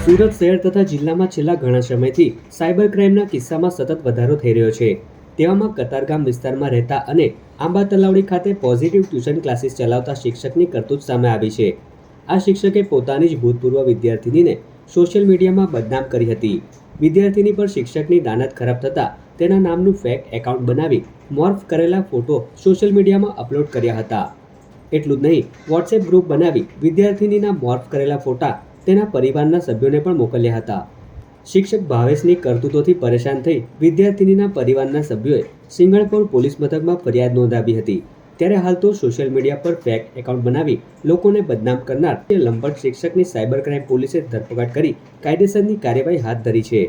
સુરત શહેર તથા જિલ્લામાં છેલ્લા ઘણા સમયથી સાયબર ક્રાઇમના કિસ્સામાં સતત વધારો થઈ રહ્યો છે। તેવામાં કતારગામ વિસ્તારમાં રહેતા અને આંબા તલાવડી ખાતે પોઝિટિવ ટ્યુશન ક્લાસીસ ચલાવતા શિક્ષકની કરતૂત સામે આવી છે। આ શિક્ષકે પોતાની જ ભૂતપૂર્વ વિદ્યાર્થિનીને સોશિયલ મીડિયામાં બદનામ કરી હતી। વિદ્યાર્થિની પર શિક્ષકની દાનત ખરાબ થતાં તેના નામનું ફેક એકાઉન્ટ બનાવી મોર્ફ કરેલા ફોટો સોશિયલ મીડિયામાં અપલોડ કર્યા હતા। એટલું જ નહીં, વોટ્સએપ ગ્રુપ બનાવી વિદ્યાર્થિનીના મોર્ફ કરેલા ફોટા તેના પરિવારના સભ્યોને પણ મોકલ્યા હતા। શિક્ષક ભાવેશની કરતૂતોથી પરેશાન થઈ વિદ્યાર્થિનીના પરિવારના સભ્યોએ સિંગણપોર પોલીસ મથકમાં ફરિયાદ નોંધાવી હતી। ત્યારે હાલ તો સોશિયલ મીડિયા પર ફેક એકાઉન્ટ બનાવી લોકોને બદનામ કરનાર લંપટ શિક્ષકની સાયબર ક્રાઇમ પોલીસે ધરપકડ કરી કાયદેસરની કાર્યવાહી હાથ ધરી છે।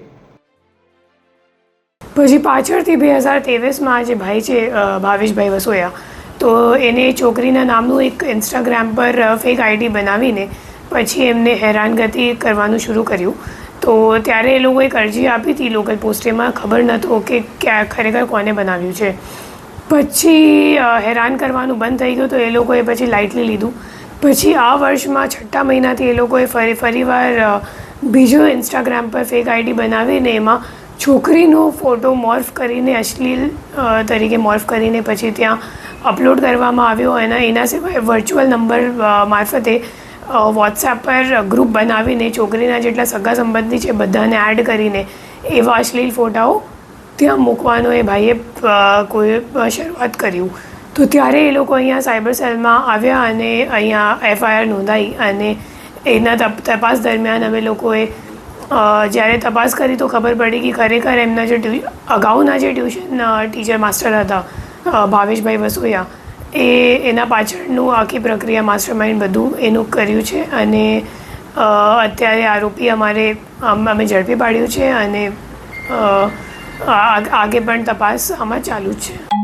પછી પાછળથી 2023માં જે ભાઈ છે ભાવેશભાઈ વસોયા, તો એને છોકરીના નામનું એક ઇન્સ્ટાગ્રામ પર ફેક આઈડી બનાવીને પછી એમને હેરાનગતિ કરવાનું શરૂ કર્યું। તો ત્યારે એ લોકોએ એક અરજી આપી હતી લોકલ પોસ્ટેમાં, ખબર નહોતું કે ખરેખર કોને બનાવ્યું છે। પછી હેરાન કરવાનું બંધ થઈ ગયું, તો એ લોકોએ પછી લાઇટલી લીધું। પછી આ વર્ષમાં 6ઠ્ઠા મહિનાથી એ લોકોએ ફરીવાર બીજો ઇન્સ્ટાગ્રામ પર ફેક આઈડી બનાવીને એમાં છોકરીનો ફોટો મોર્ફ કરીને અશ્લીલ તરીકે મોર્ફ કરીને પછી ત્યાં અપલોડ કરવામાં આવ્યો। અને એના સિવાય વર્ચ્યુઅલ નંબર મારફતે વોટ્સએપ પર ગ્રુપ બનાવીને છોકરીના જેટલા સગા સંબંધી છે બધાને એડ કરીને એવા અશ્લીલ ફોટાઓ ત્યાં મૂકવાનો એ ભાઈએ કોઈ શરૂઆત કર્યું। તો ત્યારે એ લોકો અહીંયા સાયબર સેલમાં આવ્યા અને અહીંયા FIR નોંધાઈ અને એના તપાસ દરમિયાન અમે લોકોએ જ્યારે તપાસ કરી તો ખબર પડી કે ખરેખર એમના જે અગાઉના જે ટ્યુશન ટીચર માસ્ટર હતા ભાવેશભાઈ વસોયા, એના પાછળનું આખી પ્રક્રિયા માસ્ટરમાઇન્ડ બધું એનું કર્યું છે। અને અત્યારે આરોપી અમે ઝડપી પાડ્યું છે અને આગે પણ તપાસ આમાં ચાલુ જ છે।